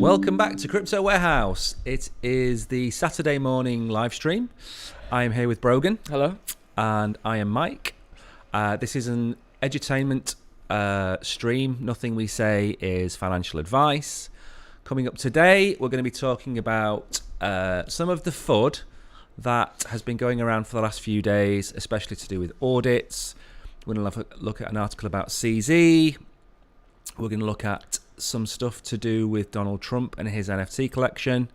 Welcome back to Crypto Warehouse. It is the Saturday morning live stream. I am here with Brogan. Hello. And I am Mike. This is an edutainment stream. Nothing we say is financial advice. Coming up today, we're going to be talking about some of the FUD that has been going around for the last few days, especially to do with audits. We're going to look at an article about CZ. We're going to look at some stuff to do with Donald Trump and his NFT collection,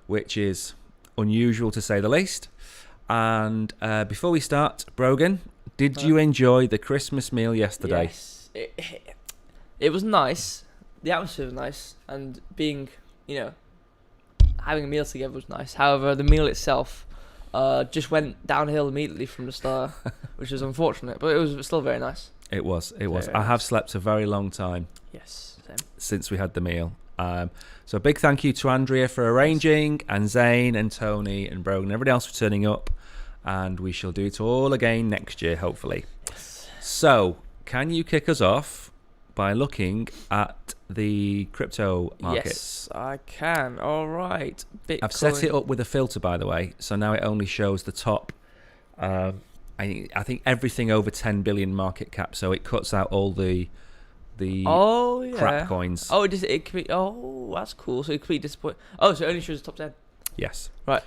which is unusual to say the least. And before we start, Brogan, did you enjoy the Christmas meal yesterday? Yes, it was nice. The atmosphere was nice, and being, having a meal together was nice. However, the meal itself just went downhill immediately from the start, which was unfortunate, but it was still very nice. It was. I have slept a very long time. Yes, same. Since we had the meal. So a big thank you to Andrea for arranging, and Zane and Tony and Brogan and everybody else for turning up. And we shall do it all again next year, hopefully. Yes. So, can you kick us off by looking at the crypto markets? Yes, I can. All right. Bitcoin. I've set it up with a filter, by the way, so now it only shows the top. I think everything over 10 billion market cap, so it cuts out all the crap coins. Oh, it could be. Oh, that's cool. So it could be disappointing. Oh, so it only shows the top 10. Yes. Right.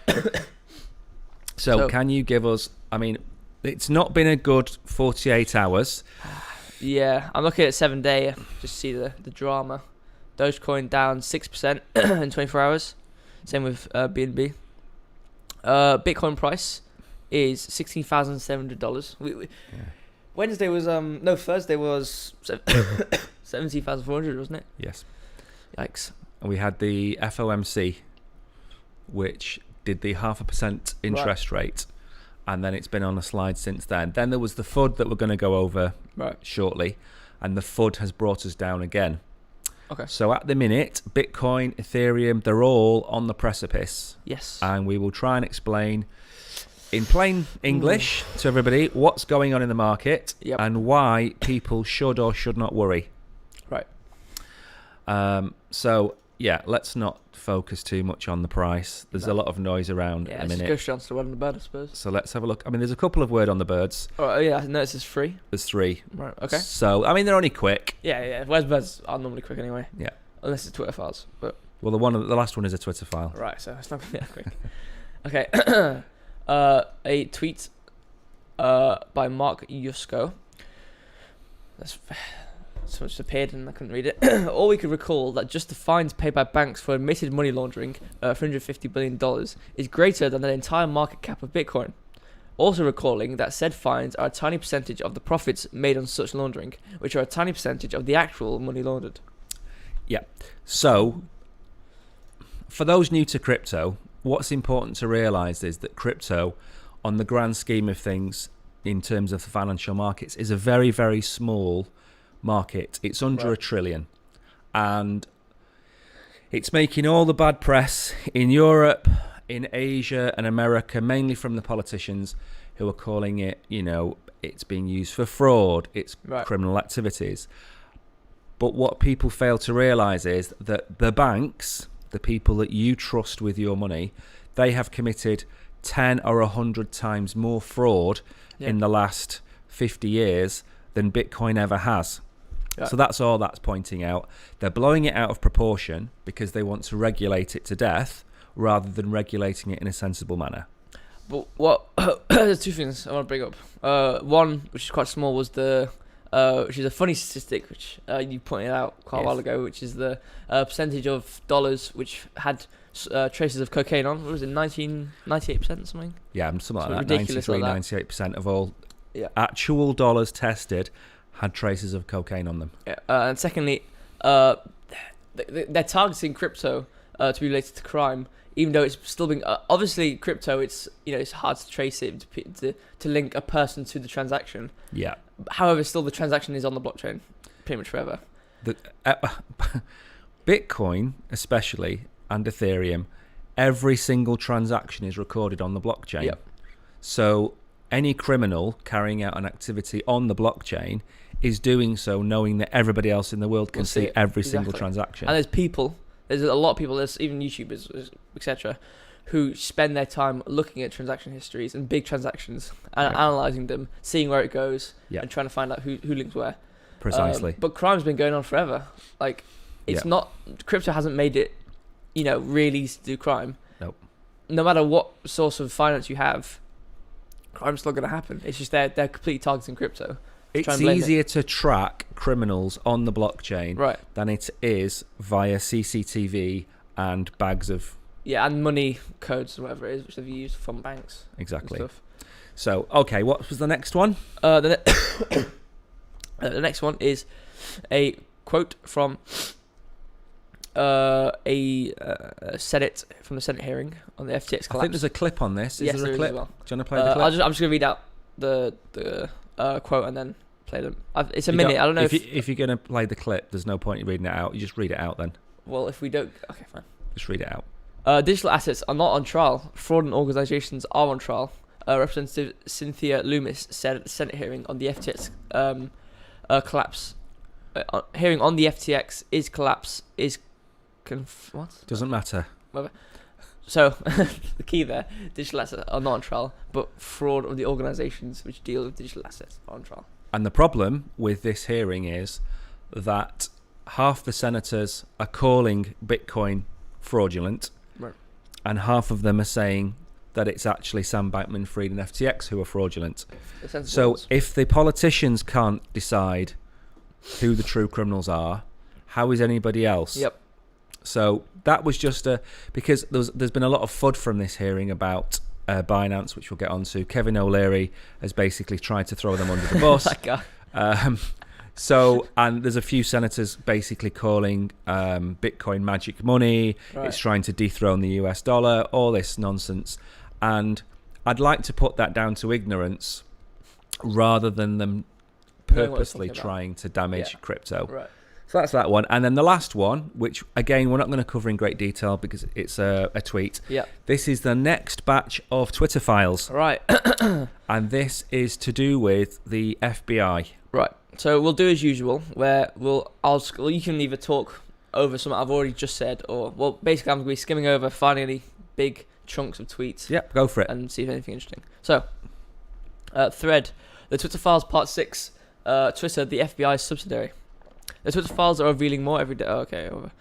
So can you give us? I mean, it's not been a good 48 hours. Yeah, I'm looking at 7-day. Just see the drama. Dogecoin down 6% in 24 hours. Same with BNB. Bitcoin price is $16,700. Wednesday was Thursday was 17,400, wasn't it? Yes. Yikes. And we had the FOMC, which did the 0.5% interest rate, and then it's been on a slide since then. Then there was the FUD that we're going to go over shortly, and the FUD has brought us down again. Okay. So at the minute, Bitcoin, Ethereum, they're all on the precipice. Yes. And we will try and explain in plain English to everybody what's going on in the market and why people should or should not worry. Right. So, yeah, let's not focus too much on the price. There's a lot of noise around at the minute. Yeah, let's go straight to the word on the bird, I suppose. So let's have a look. I mean, there's a couple of word on the birds. Oh, yeah, I noticed it's free. There's 3. Right, okay. So, I mean, they're only quick. Yeah. Where's birds are normally quick anyway. Yeah. Unless it's Twitter files. But Well, the last one is a Twitter file. right, so it's not going to be that quick. Okay. A tweet by Mark Yusko. That's so much appeared and I couldn't read it. All we could recall that just the fines paid by banks for admitted money laundering, $350 billion, is greater than the entire market cap of Bitcoin. Also recalling that said fines are a tiny percentage of the profits made on such laundering, which are a tiny percentage of the actual money laundered. Yeah. So, for those new to crypto, what's important to realise is that crypto, on the grand scheme of things, in terms of the financial markets, is a very, very small market. It's under $1 trillion. And it's making all the bad press in Europe, in Asia and America, mainly from the politicians who are calling it, it's being used for fraud, it's criminal activities. But what people fail to realise is that the banks, the people that you trust with your money, they have committed 10 or 100 times more fraud in the last 50 years than Bitcoin ever has. Yeah. So that's all that's pointing out. They're blowing it out of proportion because they want to regulate it to death rather than regulating it in a sensible manner. But there's 2 things I want to bring up. One, which is quite small, was which is a funny statistic, which you pointed out quite a while ago, which is the percentage of dollars which had traces of cocaine on. What was it, 98% something? Yeah, something like that. 93, 98% of all actual dollars tested had traces of cocaine on them. Yeah. And secondly, they're targeting crypto to be related to crime, even though it's still being obviously crypto. It's it's hard to trace it to link a person to the transaction. Yeah. However, still the transaction is on the blockchain pretty much forever. Bitcoin, especially, and Ethereum, every single transaction is recorded on the blockchain. Yep. So any criminal carrying out an activity on the blockchain is doing so knowing that everybody else in the world can see every single transaction. And there's people There's a lot of people, there's even YouTubers, etc., who spend their time looking at transaction histories and big transactions and analysing them, seeing where it goes, and trying to find out who links where. Precisely. But crime's been going on forever. Like, it's not... Crypto hasn't made it, really easy to do crime. Nope. No matter what source of finance you have, crime's still going to happen. It's just they're completely targeting crypto. It's easier to track criminals on the blockchain than it is via CCTV and bags of... Yeah, and money codes or whatever it is, which they've used from banks. Exactly. So, okay, what was the next one? The next one is a quote from from the Senate hearing on the FTX collapse. I think there's a clip on this. Is there a clip? Well. Do you want to play the clip? I'm just going to read out the quote and then play them. It's a minute. I don't know if you're going to play the clip, there's no point in reading it out. You just read it out then. Well, if we don't... Okay, fine. Just read it out. Digital assets are not on trial. Fraudulent organisations are on trial. Representative Cynthia Loomis said at the Senate hearing on the FTX collapse. Hearing on the FTX what? Doesn't matter. Whatever. So, the key there, digital assets are not on trial, but fraud of the organisations which deal with digital assets are on trial. And the problem with this hearing is that half the senators are calling Bitcoin fraudulent, and half of them are saying that it's actually Sam Bankman-Fried and FTX who are fraudulent. So if the politicians can't decide who the true criminals are, how is anybody else? Yep. So that was just because there's been a lot of FUD from this hearing about Binance, which we'll get onto. Kevin O'Leary has basically tried to throw them under the bus. That guy. And there's a few senators basically calling Bitcoin magic money. It's trying to dethrone the US dollar, all this nonsense. And I'd like to put that down to ignorance rather than them purposely trying to damage crypto. Right. So that's that one. And then the last one, which, again, we're not going to cover in great detail because it's a tweet. Yeah. This is the next batch of Twitter files. Right. And this is to do with the FBI. Right. So we'll do as usual, where you can either talk over something I've already just said, or, well, basically I'm going to be skimming over, finding any big chunks of tweets. Yep, go for it. And see if anything interesting. So, thread. The Twitter Files Part 6. Twitter, the FBI subsidiary. The Twitter files are revealing more every day. Oh, okay, over.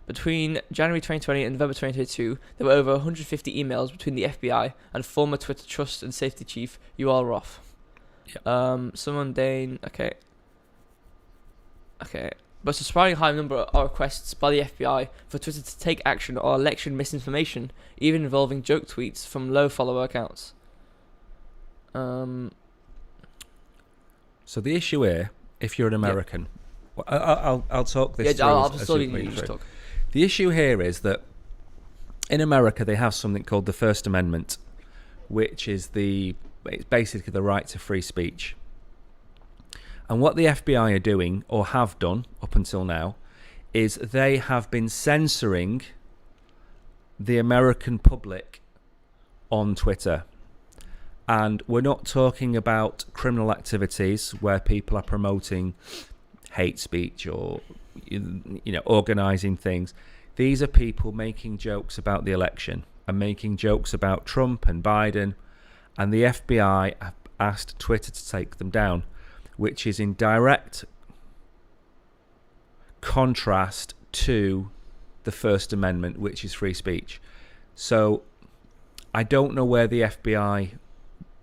Between January 2020 and November 2022, there were over 150 emails between the FBI and former Twitter Trust and Safety Chief Yuval Roth. Yep. Some mundane. Okay. But a surprisingly high number are requests by the FBI for Twitter to take action on election misinformation, even involving joke tweets from low follower accounts. So the issue here, if you're an American, I'll talk this through. I'll just talk. The issue here is that in America they have something called the First Amendment, which is it's basically the right to free speech. And what the FBI are doing, or have done up until now, is they have been censoring the American public on Twitter. And we're not talking about criminal activities where people are promoting hate speech or, organising things. These are people making jokes about the election and making jokes about Trump and Biden. And the FBI have asked Twitter to take them down, which is in direct contrast to the First Amendment, which is free speech. So I don't know where the FBI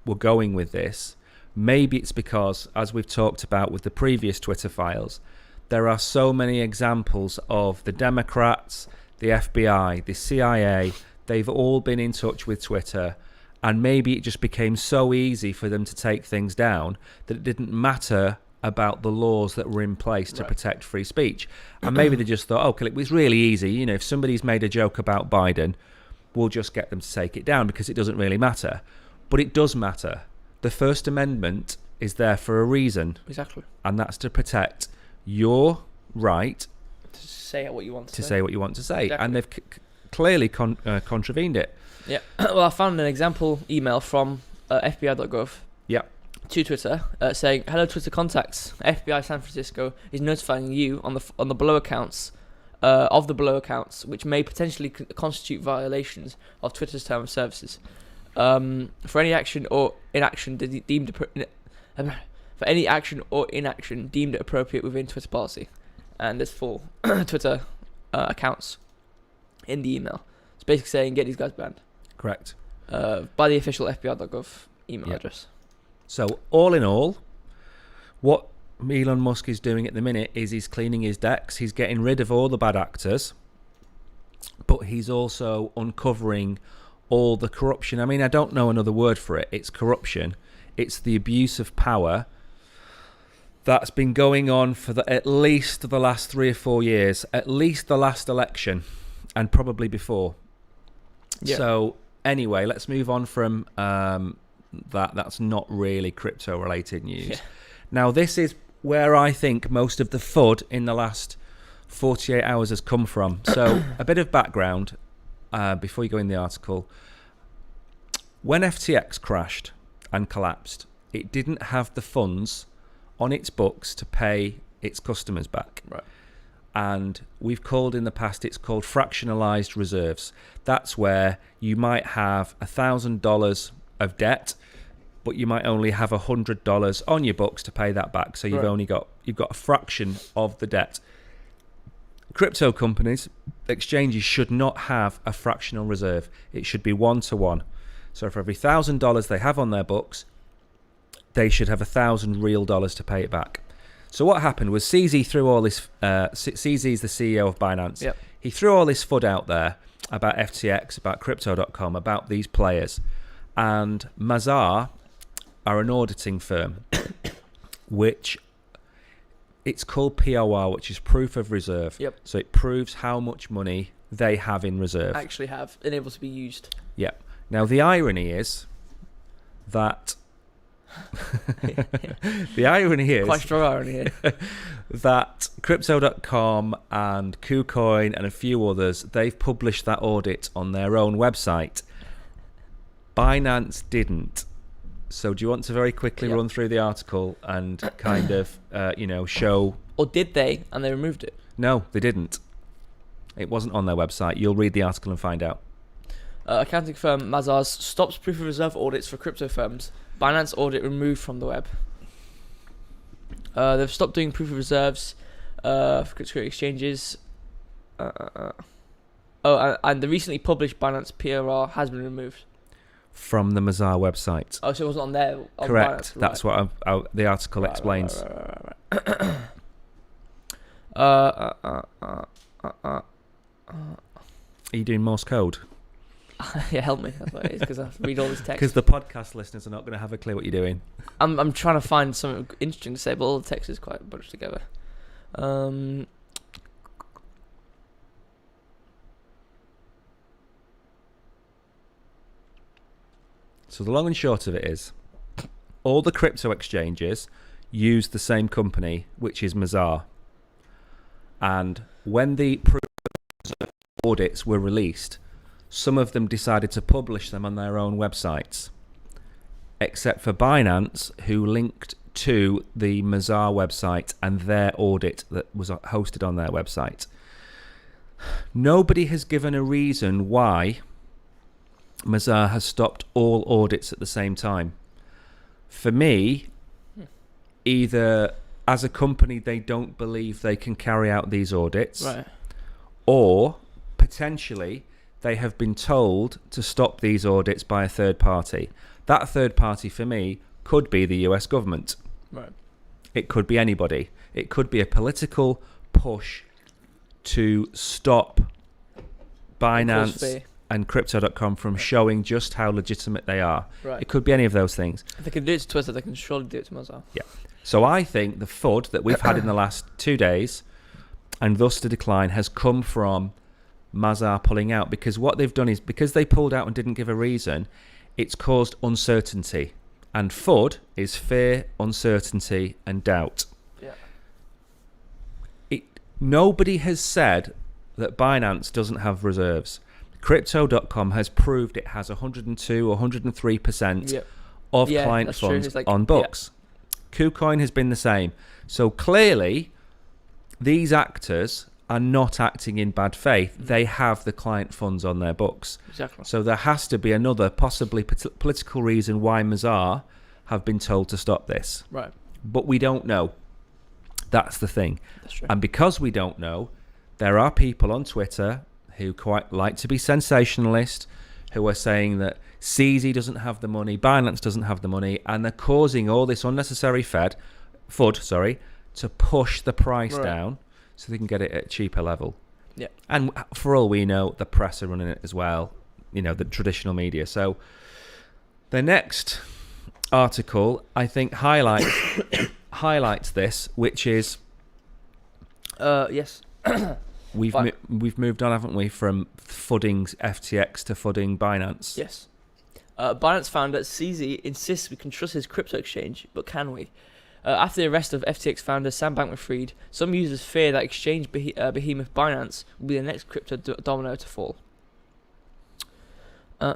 were going with this. Maybe it's because, as we've talked about with the previous Twitter files, there are so many examples of the Democrats, the FBI, the CIA, they've all been in touch with Twitter, and maybe it just became so easy for them to take things down that it didn't matter about the laws that were in place to protect free speech. And maybe they just thought, okay, it was really easy, if somebody's made a joke about Biden, we'll just get them to take it down because it doesn't really matter. But it does matter. The First Amendment is there for a reason. Exactly. And that's to protect your right to say what you want to say. say what you want to say. Exactly. And they've clearly contravened it. Yeah. Well, I found an example email from FBI.gov. Yeah. To Twitter, saying, "Hello, Twitter contacts. FBI San Francisco is notifying you on the below accounts of the below accounts, which may potentially constitute violations of Twitter's terms of services. For any action or inaction deemed for any action or inaction deemed appropriate within Twitter policy, and there's full Twitter accounts in the email. It's basically saying get these guys banned. Correct. By the official FBI.gov email address. So all in all, what Elon Musk is doing at the minute is he's cleaning his decks. He's getting rid of all the bad actors, but he's also uncovering all the corruption. I mean, I don't know another word for it. It's corruption. It's the abuse of power that's been going on for at least the last 3 or 4 years, at least the last election, and probably before. Yeah. So anyway, let's move on from that. That's not really crypto-related news. Yeah. Now, this is where I think most of the FUD in the last 48 hours has come from. So a bit of background before you go in the article. When FTX crashed and collapsed, it didn't have the funds on its books to pay its customers back. Right. And we've called in the past, it's called fractionalized reserves. That's where you might have $1,000 of debt, but you might only have $100 on your books to pay that back. So you've got a fraction of the debt. Crypto companies, exchanges should not have a fractional reserve. It should be 1-to-1. So for every $1,000 they have on their books, they should have $1,000 real dollars to pay it back. So what happened was CZ threw all this. CZ is the CEO of Binance. Yep. He threw all this FUD out there about FTX, about Crypto.com, about these players, and Mazar are an auditing firm, which it's called POR, which is proof of reserve. Yep. So it proves how much money they have in reserve. Actually have and able to be used. Yeah. Now the irony is that the irony is quite strong irony here. that Crypto.com and KuCoin and a few others, they've published that audit on their own website. Binance didn't. So do you want to very quickly run through the article and kind of, show... Or did they, and they removed it? No, they didn't. It wasn't on their website. You'll read the article and find out. Accounting firm Mazars stops proof of reserve audits for crypto firms. Binance audit removed from the web. They've stopped doing proof of reserves for crypto exchanges. And the recently published Binance PRR has been removed. From the Mazar website. Oh, so it wasn't on there? On Correct. Binance, That's what the article explains. Right. Are you doing Morse code? Yeah, help me. That's what it is, because I have to read all this text. Because the podcast listeners are not going to have a clue what you're doing. I'm trying to find something interesting to say, but all the text is quite bunched together. So the long and short of it is, all the crypto exchanges use the same company, which is Mazar. And when the proof of audits were released, some of them decided to publish them on their own websites, except for Binance, who linked to the Mazar website and their audit that was hosted on their website. Nobody has given a reason why Mazar has stopped all audits at the same time. For me, either as a company they don't believe they can carry out these audits, right, or potentially they have been told to stop these audits by a third party. That third party for me could be the US government. Right. It could be anybody. It could be a political push to stop Binance and Crypto.com from showing just how legitimate they are. Right. It could be any of those things. If they can do it to Twitter, they can surely do it to Mazar. Yeah. So I think the FUD that we've had in the last 2 days, and thus the decline, has come from Mazar pulling out, because what they've done is, because they pulled out and didn't give a reason, it's caused uncertainty. And FUD is fear, uncertainty, and doubt. Yeah. Nobody has said that Binance doesn't have reserves. Crypto.com has proved it has 102 or 103% of client funds on books. KuCoin has been the same. So clearly, these actors are not acting in bad faith. They have the client funds on their books. Exactly. So there has to be another possibly political reason why Mazar have been told to stop this. Right. But we don't know. That's the thing. That's true. And because we don't know, there are people on Twitter who quite like to be sensationalist, who are saying that CZ doesn't have the money, Binance doesn't have the money, and they're causing all this unnecessary FUD, to push the price down so they can get it at a cheaper level. Yeah. And for all we know, the press are running it as well, the traditional media. So the next article, I think, highlights this, which is... yes. We've moved on, haven't we, from fudding FTX to fudding Binance? Yes. Binance founder CZ insists we can trust his crypto exchange, but can we? After the arrest of FTX founder Sam Bankman-Fried, some users fear that exchange behemoth Binance will be the next crypto domino to fall. Okay,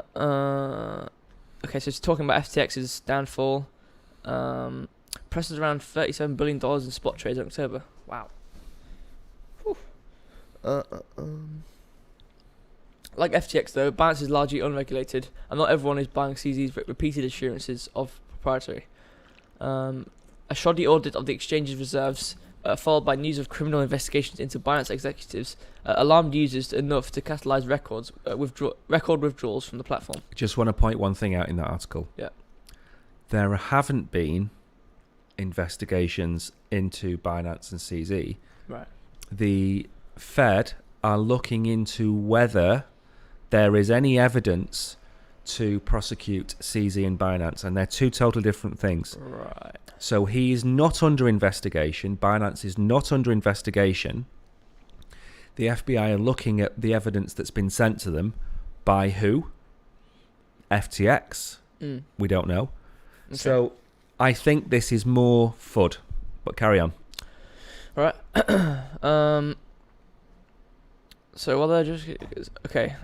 so it's talking about FTX's downfall. Presses around $37 billion in spot trades in October. Wow. Like FTX though, Binance is largely unregulated, and not everyone is buying CZ's repeated assurances of proprietary. A shoddy audit of the exchange's reserves, followed by news of criminal investigations into Binance executives, alarmed users enough to catalyse record withdrawals from the platform. Just want to point one thing out in that article. Yeah. There haven't been investigations into Binance and CZ. Right. The Fed are looking into whether there is any evidence to prosecute CZ and Binance, and they're two totally different things. Right. So he is not under investigation. Binance is not under investigation. The FBI are looking at the evidence that's been sent to them by who? FTX. We don't know. Okay. So I think this is more FUD. But carry on. Right. So while they're just okay.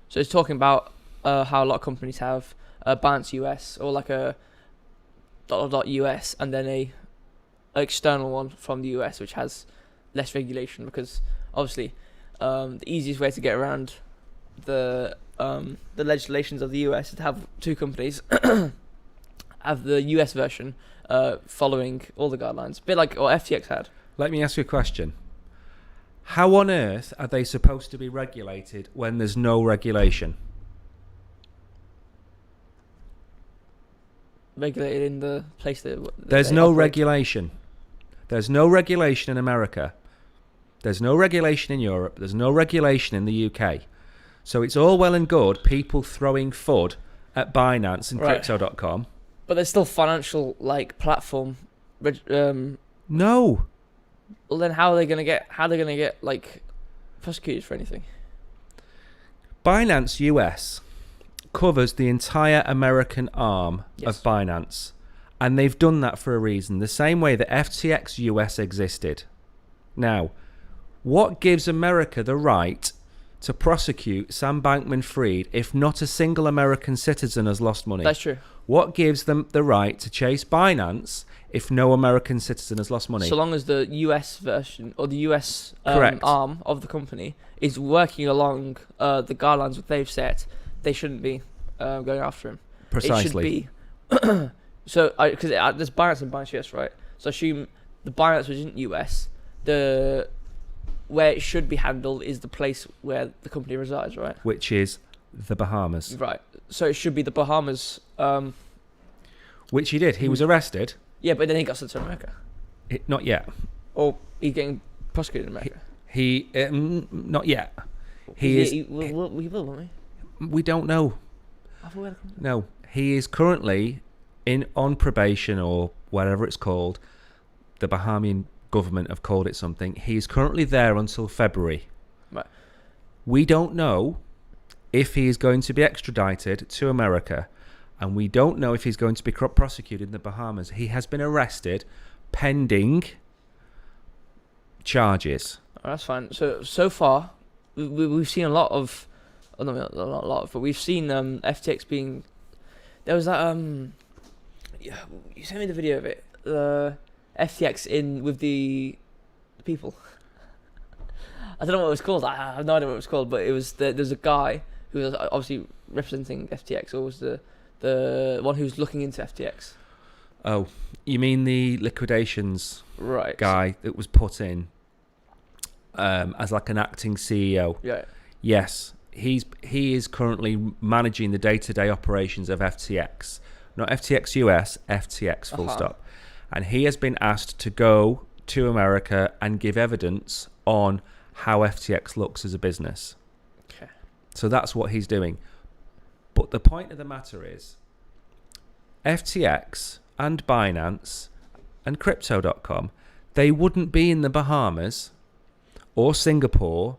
So it's talking about how a lot of companies have a Binance US or like a .US and then a external one from the US which has less regulation, because obviously the easiest way to get around the legislations of the US is to have two companies have the US version following all the guidelines, a bit like what FTX had. Let me ask you a question. How on earth are they supposed to be regulated when there's no regulation? Regulated in the place that there's no regulation. There's no regulation in America. There's no regulation in Europe. There's no regulation in the UK. So it's all well and good people throwing FUD at Binance and Crypto.com. But there's still financial platform. No. Well, then how are they gonna get prosecuted for anything? Binance US covers the entire American arm of Binance, and they've done that for a reason. The same way that FTX US existed. Now, what gives America the right to prosecute Sam Bankman-Fried if not a single American citizen has lost money? That's true. What gives them the right to chase Binance if no American citizen has lost money? So long as the US version or the US arm of the company is working along the guidelines that they've set, they shouldn't be going after him. Precisely. It should be. So, because there's Binance and Binance US, right? So assume the Binance was in US. Where it should be handled is the place where the company resides, right? Which is the Bahamas. Right. So it should be the Bahamas. Which he did. He was arrested. Yeah, but then he got sent to America. Not yet. Or he's getting prosecuted in America. He not yet. We will, won't we? We don't know. No, he is currently on probation or whatever it's called. The Bahamian government have called it something. He's currently there until February. Right. We don't know if he is going to be extradited to America, and we don't know if he's going to be prosecuted in the Bahamas. He has been arrested pending charges. Oh, that's fine. So far, we've seen a lot of, not a lot, but we've seen FTX being. There was that you sent me the video of it. FTX in with the people. I don't know what it was called. I have no idea what it was called, but it was there's a guy who was obviously representing FTX, or was the one who was looking into FTX. Oh, you mean the liquidations Right. guy that was put in as like an acting CEO? Yeah. Yes, he is currently managing the day-to-day operations of FTX, not FTX US, FTX full stop. And he has been asked to go to America and give evidence on how FTX looks as a business. Okay. So that's what he's doing. But the point of the matter is, FTX and Binance and Crypto.com, they wouldn't be in the Bahamas or Singapore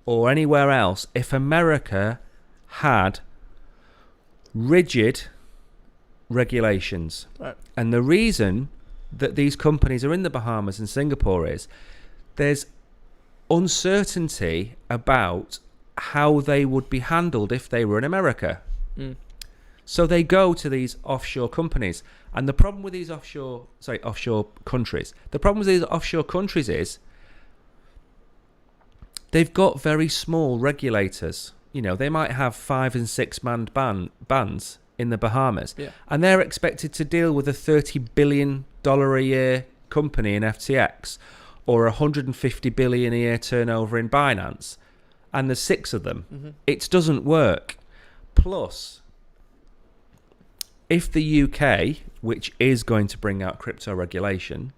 or anywhere else if America had rigid regulations. Right. And the reason that these companies are in the Bahamas and Singapore is there's uncertainty about how they would be handled if they were in America. So they go to these offshore companies. And the problem with these offshore countries, the problem with these offshore countries is they've got very small regulators. You know, they might have 5 and 6 man bands in the Bahamas, and they're expected to deal with a $30 billion a year company in FTX or $150 billion a year turnover in Binance, and there's 6 of them. It doesn't work. Plus, if the UK, which is going to bring out crypto regulation,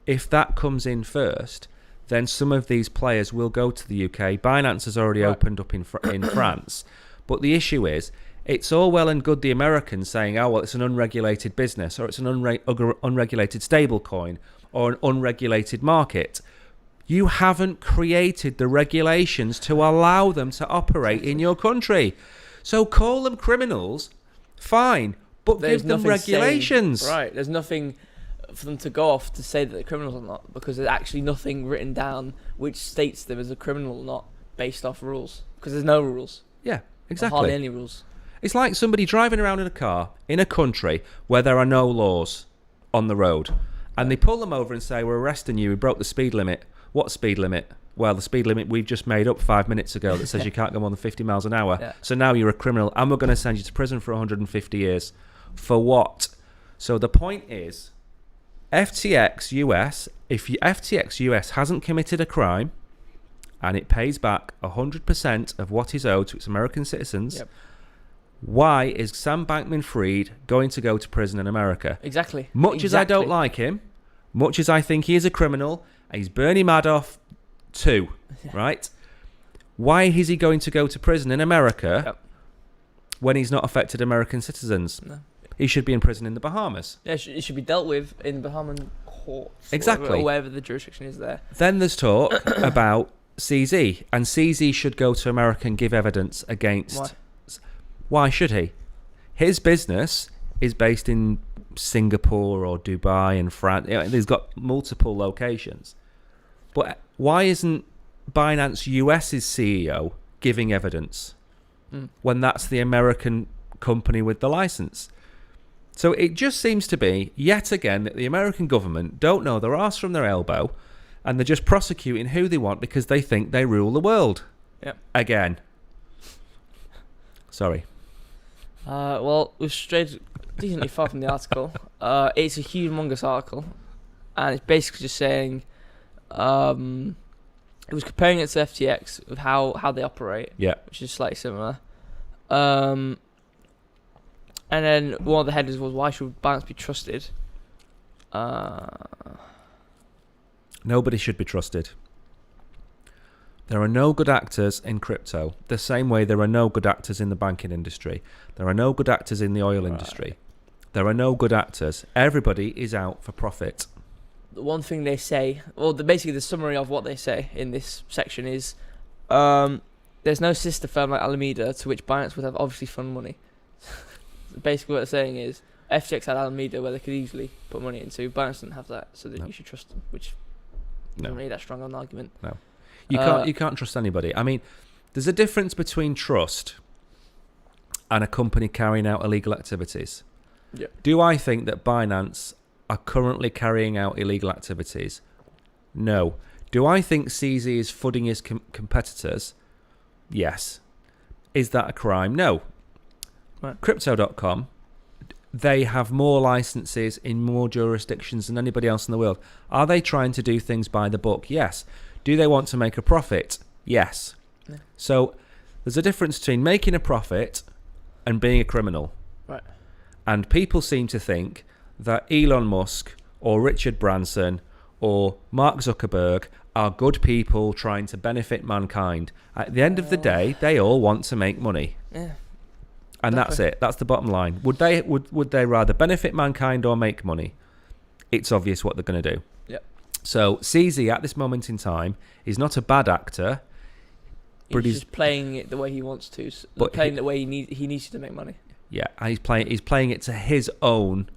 if that comes in first, then some of these players will go to the UK. Binance has already opened up in France. But the issue is, it's all well and good the Americans saying, oh, well, it's an unregulated business, or it's an unregulated stable coin, or an unregulated market. You haven't created the regulations to allow them to operate in your country. So call them criminals, fine, but give them regulations. There's nothing for them to go off to say that they're criminals or not, because there's actually nothing written down which states them as a criminal or not based off rules, because there's no rules. Yeah, exactly. Hardly any rules. It's like somebody driving around in a car in a country where there are no laws on the road, and they pull them over and say, we're arresting you, we broke the speed limit. What speed limit? Well, the speed limit we've just made up 5 minutes ago that says you can't go more than 50 miles an hour. Yeah. So now you're a criminal, and we're going to send you to prison for 150 years. For what? So the point is, FTX US, if FTX US hasn't committed a crime and it pays back 100% of what is owed to its American citizens, why is Sam Bankman-Fried going to go to prison in America? Exactly. Much as I don't like him, much as I think he is a criminal, and he's Bernie Madoff too, right? Why is he going to go to prison in America when he's not affected American citizens? No. He should be in prison in the Bahamas. Yeah, it should be dealt with in Bahamian courts. Exactly. Or wherever the jurisdiction is there. Then there's talk about CZ, and CZ should go to America and give evidence against... Why? Why should he? His business is based in Singapore or Dubai and France. You know, he's got multiple locations. But why isn't Binance US's CEO giving evidence when that's the American company with the license? So it just seems to be, yet again, that the American government don't know their arse from their elbow, and they're just prosecuting who they want because they think they rule the world. Yep. Again. Sorry. Well, we've strayed decently far from the article. It's a humongous article, and it's basically just saying, it was comparing it to FTX with how they operate, which is slightly similar. And then one of the headers was, why should Binance be trusted? Nobody should be trusted. There are no good actors in crypto, the same way there are no good actors in the banking industry. There are no good actors in the oil industry. There are no good actors. Everybody is out for profit. The one thing they say, well, basically the summary of what they say in this section is, there's no sister firm like Alameda to which Binance would have obviously fund money. Basically what they're saying is, FTX had Alameda where they could easily put money into. Binance didn't have that, so that you should trust them, which isn't really that strong of an argument. No. You can't trust anybody. I mean, there's a difference between trust and a company carrying out illegal activities. Yeah. Do I think that Binance are currently carrying out illegal activities? No. Do I think CZ is flooding his competitors? Yes. Is that a crime? No. Right. Crypto.com, they have more licenses in more jurisdictions than anybody else in the world. Are they trying to do things by the book? Yes. Do they want to make a profit? Yes. Yeah. So there's a difference between making a profit and being a criminal. Right. And people seem to think that Elon Musk or Richard Branson or Mark Zuckerberg are good people trying to benefit mankind. At the end of the day, they all want to make money. Yeah. And that's it. That's the bottom line. Would they rather benefit mankind or make money? It's obvious what they're going to do. Yep. So CZ at this moment in time is not a bad actor, but He's just playing it the way he wants to. But playing the way he needs to make money. Yeah, he's playing it to his own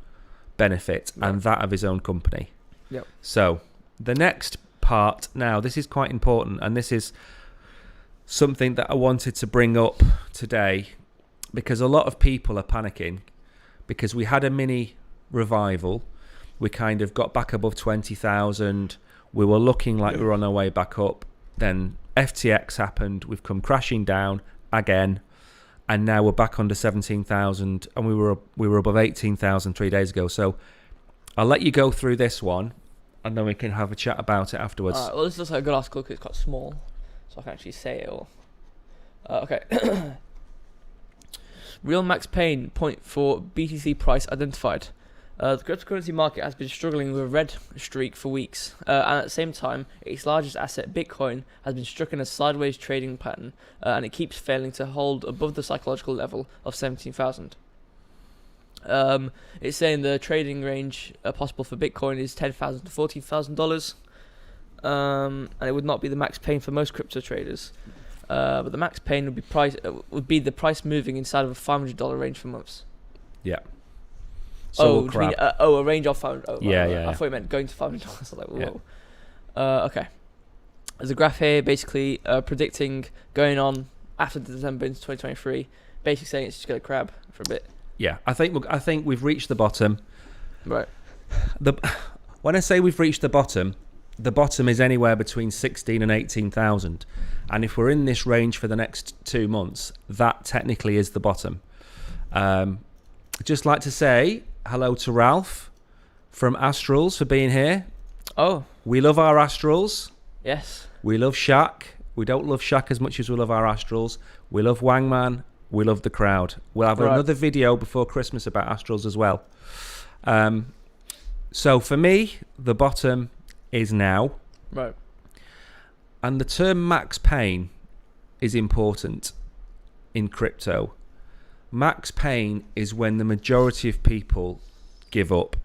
benefit and that of his own company. Yep. So the next part now, this is quite important, and this is something that I wanted to bring up today, because a lot of people are panicking because we had a mini revival. We kind of got back above 20,000. We were looking like we were on our way back up. Then FTX happened. We've come crashing down again. And now we're back under 17,000. And we were above 18,000 3 days ago. So I'll let you go through this one, and then we can have a chat about it afterwards. Well, this looks like a good article because it's quite small. So I can actually say it all. Okay. Real max pain point for BTC price identified. The cryptocurrency market has been struggling with a red streak for weeks, and at the same time, its largest asset, Bitcoin, has been struck in a sideways trading pattern, and it keeps failing to hold above the psychological level of 17,000. It's saying the trading range possible for Bitcoin is $10,000 to $14,000, and it would not be the max pain for most crypto traders. But the max pain would be the price moving inside of a $500 range for months. Yeah. So a range of $500. I thought you meant going to $500. I was like, whoa. Yeah. Okay. There's a graph here, basically predicting going on after December into 2023. Basically saying it's just going to crab for a bit. Yeah, I think we've reached the bottom. Right. When I say we've reached the bottom is anywhere between 16 and 18,000. And if we're in this range for the next 2 months, that technically is the bottom. Just like to say hello to Ralph from Astrals for being here. Oh. We love our Astrals. Yes. We love Shaq. We don't love Shaq as much as we love our Astrals. We love Wangman. We love the crowd. We'll have another video before Christmas about Astrals as well. So for me, the bottom is now. Right. And the term max pain is important in crypto. Max pain is when the majority of people give up.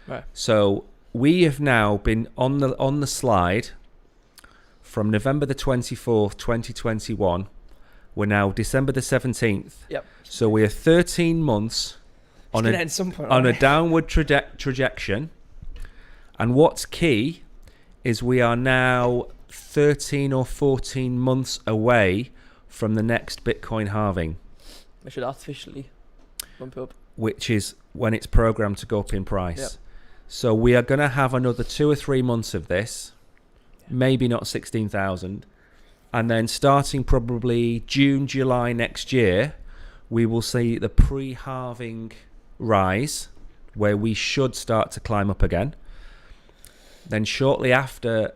Right. So we have now been on the slide from November the 24th, 2021. We're now December the 17th. Yep. So we are 13 months on a downward trajectory. And what's key is we are now 13 or 14 months away from the next Bitcoin halving. We should artificially bump up. Which is when it's programmed to go up in price. Yep. So we are going to have another 2 or 3 months of this. Maybe not 16,000. And then starting probably June, July next year, we will see the pre-halving rise, where we should start to climb up again. Then shortly after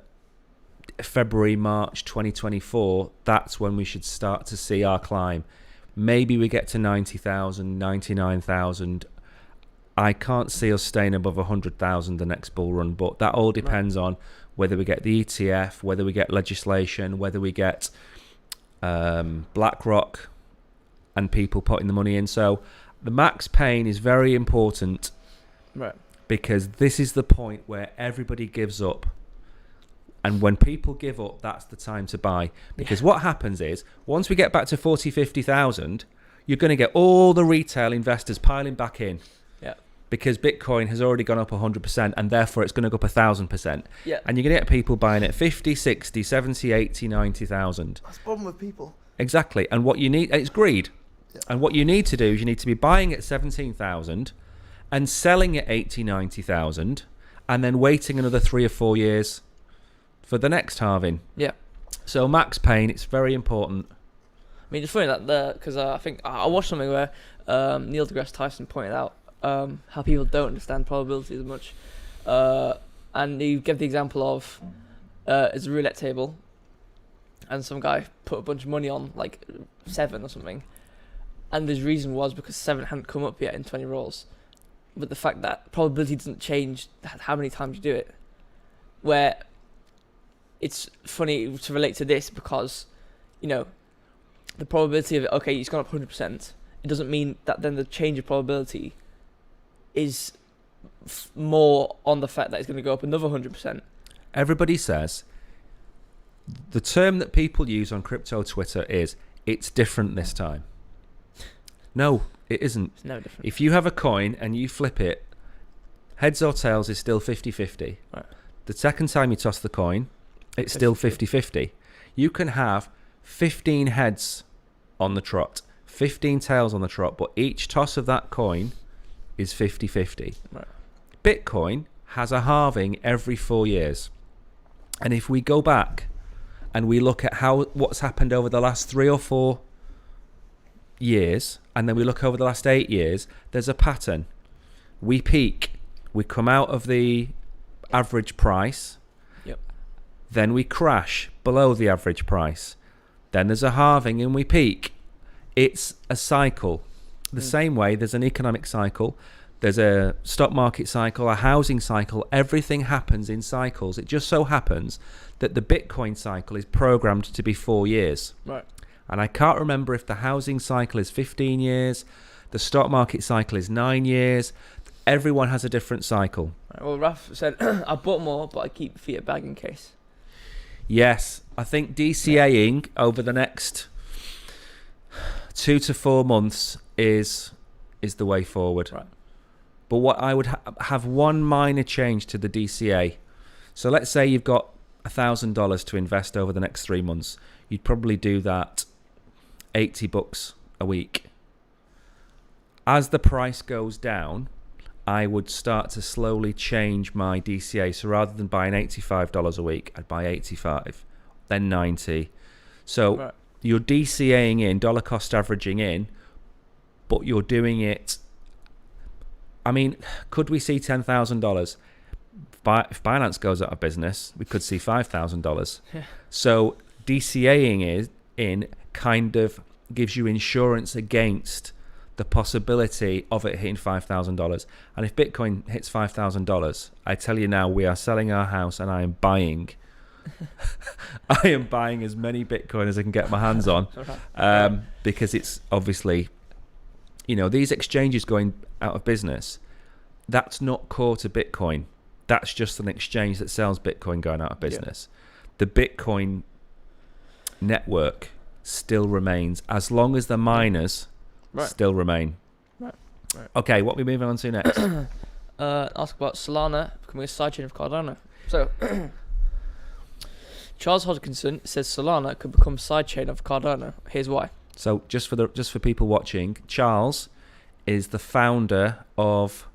February, March 2024, that's when we should start to see our climb. Maybe we get to 90,000, 99,000. I can't see us staying above 100,000 the next bull run, but that all depends on whether we get the ETF, whether we get legislation, whether we get BlackRock and people putting the money in. So the max pain is very important, right? Because this is the point where everybody gives up. And when people give up, that's the time to buy. Because what happens is, once we get back to 40, 50,000, you're going to get all the retail investors piling back in. Yeah. Because Bitcoin has already gone up 100%, and therefore it's going to go up 1,000%. Yeah. And you're going to get people buying at 50, 60, 70, 80, 90,000. That's the problem with people. Exactly. And what you need, it's greed. Yeah. And what you need to do is you need to be buying at 17,000 and selling at 80, 90,000 and then waiting another 3 or 4 years for the next halving. Yeah. So max pain, it's very important. I mean, it's funny that because I think I watched something where Neil deGrasse Tyson pointed out how people don't understand probability as much, and he gave the example of it's a roulette table, and some guy put a bunch of money on like 7 or something, and his reason was because 7 hadn't come up yet in 20 rolls, but the fact that probability doesn't change how many times you do it, where it's funny to relate to this because, you know, the probability of it, okay, it's gone up 100%. It doesn't mean that then the change of probability is more on the fact that it's going to go up another 100%. Everybody says the term that people use on crypto Twitter is it's different this time. No, it isn't. It's no different. If you have a coin and you flip it, heads or tails is still 50-50. Right. The second time you toss the coin, it's still 50-50. You can have 15 heads on the trot, 15 tails on the trot, but each toss of that coin is 50-50. Right. Bitcoin has a halving every 4 years. And if we go back and we look at what's happened over the last 3 or 4 years, and then we look over the last 8 years, there's a pattern. We peak, we come out of the average price, then we crash below the average price. Then there's a halving and we peak. It's a cycle. The same way there's an economic cycle, there's a stock market cycle, a housing cycle. Everything happens in cycles. It just so happens that the Bitcoin cycle is programmed to be 4 years. Right. And I can't remember if the housing cycle is 15 years, the stock market cycle is 9 years. Everyone has a different cycle. Right. Well, Raf said, I bought more, but I keep feet bag in case. Yes, I think DCAing over the next 2 to 4 months is the way forward. Right. But what I would have one minor change to the DCA. So let's say you've got $1,000 to invest over the next 3 months. You'd probably do that $80 a week. As the price goes down, I would start to slowly change my DCA. So rather than buying $85 a week, I'd buy 85, then 90. So right. You're DCAing in, dollar cost averaging in, but you're doing it. I mean, could we see $10,000? If Binance goes out of business, we could see $5,000. Yeah. So DCAing in kind of gives you insurance against the possibility of it hitting $5,000. And if Bitcoin hits $5,000, I tell you now, we are selling our house and I am buying. I am buying as many Bitcoin as I can get my hands on, because it's obviously, these exchanges going out of business, that's not core to Bitcoin. That's just an exchange that sells Bitcoin going out of business. Yeah. The Bitcoin network still remains as long as the miners still remain. Right. Okay, what are we moving on to next? Ask about Solana becoming a sidechain of Cardano. So, Charles Hodgkinson says Solana could become sidechain of Cardano. Here's why. So, just for people watching, Charles is the founder of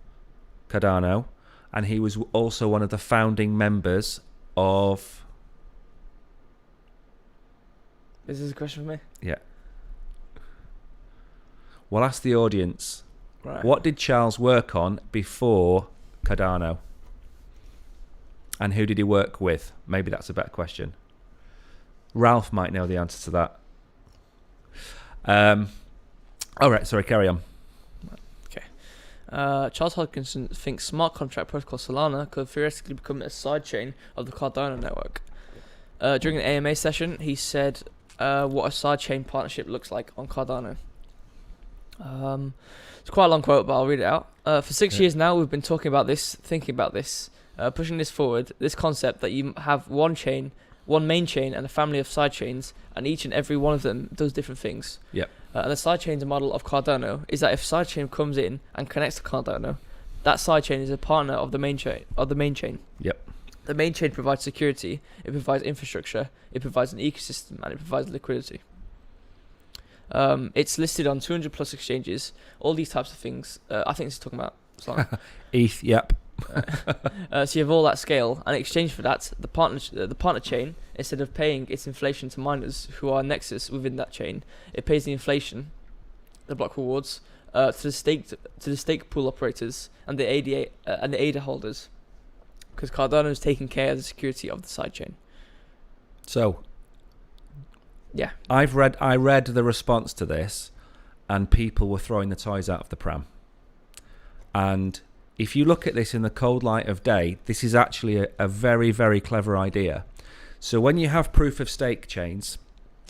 Cardano, and he was also one of the founding members of. Is this a question for me? Yeah. We'll ask the audience. Right. What did Charles work on before Cardano? And who did he work with? Maybe that's a better question. Ralph might know the answer to that. All right, sorry, carry on. Okay. Charles Hodgkinson thinks smart contract protocol Solana could theoretically become a sidechain of the Cardano network. During an AMA session, he said what a sidechain partnership looks like on Cardano. It's quite a long quote, but I'll read it out. For 6 years now, we've been talking about this, thinking about this, pushing this forward, this concept that you have one main chain and a family of side chains, and each and every one of them does different things. Yep. And the sidechain model of Cardano is that if sidechain comes in and connects to Cardano, that sidechain is a partner of the main chain. Yep. The main chain provides security, it provides infrastructure, it provides an ecosystem, and it provides liquidity. It's listed on 200 plus exchanges, all these types of things. I think this is talking about Solana. ETH, yep. So you have all that scale, and in exchange for that, the partner chain, instead of paying its inflation to miners who are nexus within that chain, it pays the inflation, the block rewards, to the stake pool operators and the ADA holders, because Cardano is taking care of the security of the sidechain. So, yeah, I read the response to this, and people were throwing the toys out of the pram. And if you look at this in the cold light of day, this is actually a very, very clever idea. So when you have proof of stake chains,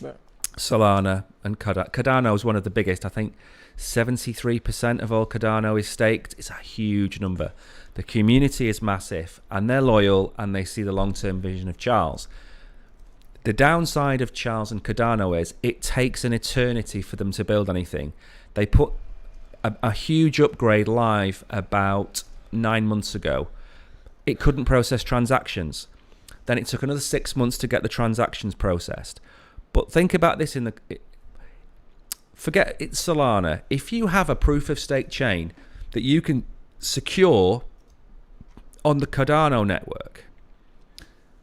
right. Solana and Cardano is one of the biggest. I think 73% of all Cardano is staked. It's a huge number. The community is massive, and they're loyal, and they see the long-term vision of Charles. The downside of Charles and Cardano is it takes an eternity for them to build anything. They put a huge upgrade live about 9 months ago. It couldn't process transactions. Then it took another 6 months to get the transactions processed. But think about this forget it's Solana. If you have a proof of stake chain that you can secure on the Cardano network,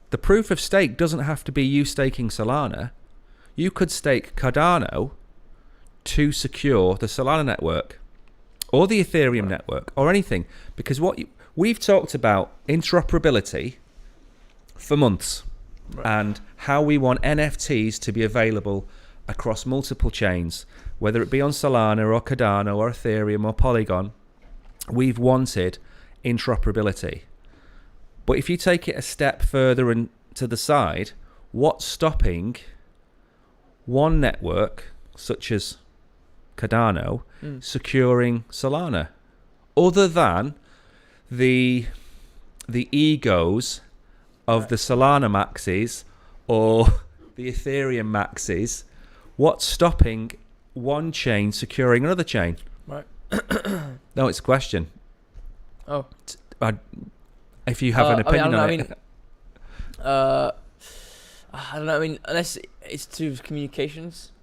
the proof of stake doesn't have to be you staking Solana. You could stake Cardano to secure the Solana network or the Ethereum network or anything, because we've talked about interoperability for months, and how we want NFTs to be available across multiple chains, whether it be on Solana or Cardano or Ethereum or Polygon. We've wanted interoperability. But if you take it a step further and to the side, what's stopping one network such as Cardano securing Solana, other than the egos of the Solana maxis or the Ethereum maxis? What's stopping one chain securing another chain? Right. No, it's a question. Oh. If you have an opinion on it. I don't know. I mean, unless it's to do with communications.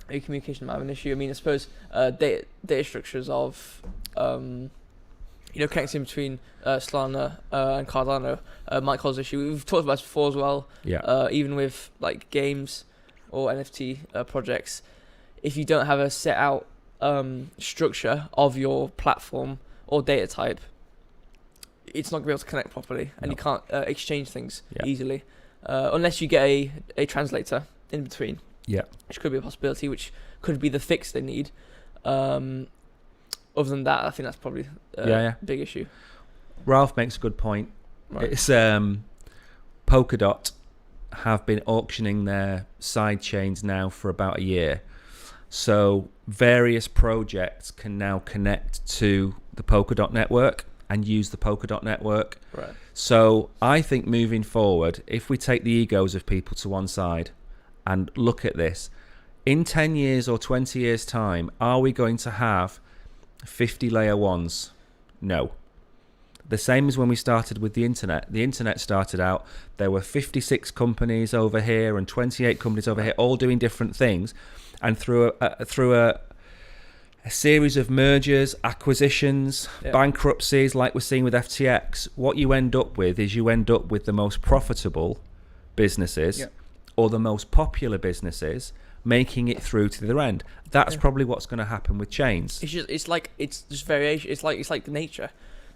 Maybe communication might have an issue. I mean, I suppose data structures of connecting between Solana and Cardano might cause issue. We've talked about this before as well. Yeah. Even with like games or NFT projects, if you don't have a set out structure of your platform or data type, it's not going to be able to connect properly, and you can't exchange things easily unless you get a translator in between. Yeah, which could be a possibility, which could be the fix they need. Other than that, I think that's probably a big issue. Ralph makes a good point. Right. It's Polkadot have been auctioning their side chains now for about a year. So various projects can now connect to the Polkadot network and use the Polkadot network. Right. So I think moving forward, if we take the egos of people to one side and look at this, in 10 years or 20 years' time, are we going to have 50 layer ones? No. The same as when we started with the internet. The internet started out, there were 56 companies over here and 28 companies over here, all doing different things. And through a series of mergers, acquisitions, bankruptcies, like we're seeing with FTX, what you end up with is the most profitable businesses or the most popular businesses making it through to the other end. That's probably what's going to happen with chains. It's just variation. It's like nature,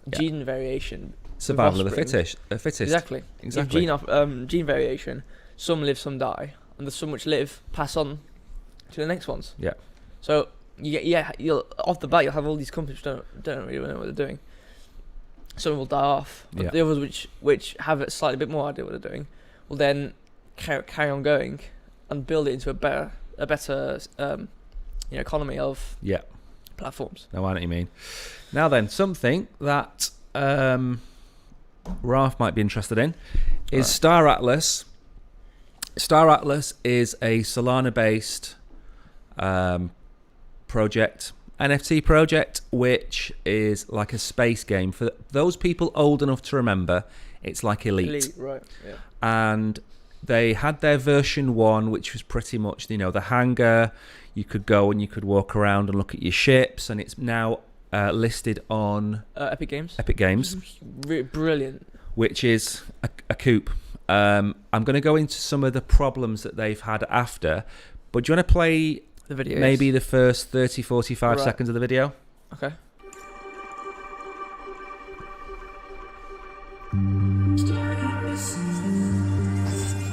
gene variation, survival of the fittest. Exactly. Gene variation. Some live, some die, and the some which live pass on to the next ones. Yeah. So you'll off the bat you'll have all these companies which don't really know what they're doing. Some will die off, but the others which have a slightly bit more idea what they're doing will then carry on going and build it into a better economy of platforms. I know what you mean. Now then, something that Ralph might be interested in is Star Atlas. Star Atlas is a Solana-based project, NFT project, which is like a space game. For those people old enough to remember, it's like Elite. Right, yeah. And they had their version 1, which was pretty much, the hangar. You could go and you could walk around and look at your ships, and it's now listed on Epic Games. Epic Games, Brilliant. which is a coup. I'm going to go into some of the problems that they've had after, but do you want to play The video. maybe the first 30, 45 Right. seconds of the video? Okay.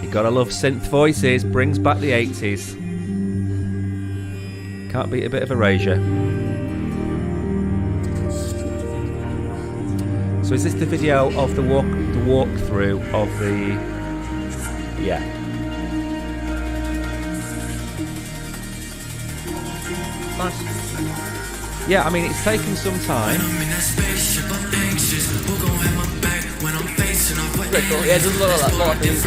You gotta love synth voices, brings back the 80s. Can't beat a bit of erasure. So is this the video of the walkthrough of the... Yeah. Nice. Yeah, I mean, it's taken some time. Pretty cool. Yeah, there's a lot of that. Lot of things.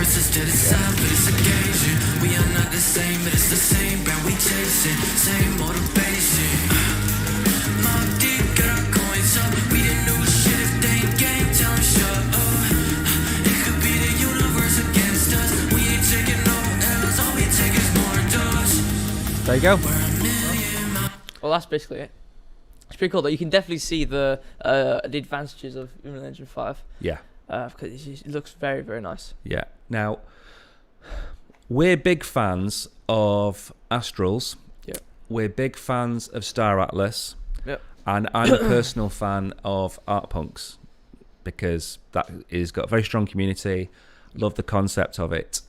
There you go. Well, that's basically it. It's pretty cool though. You can definitely see the advantages of Unreal Engine 5. Yeah. Because it looks very, very nice. Yeah. Now, we're big fans of Astrals. Yep. We're big fans of Star Atlas. Yep. And I'm a personal fan of Art Punks because that is got a very strong community. Love the concept of it.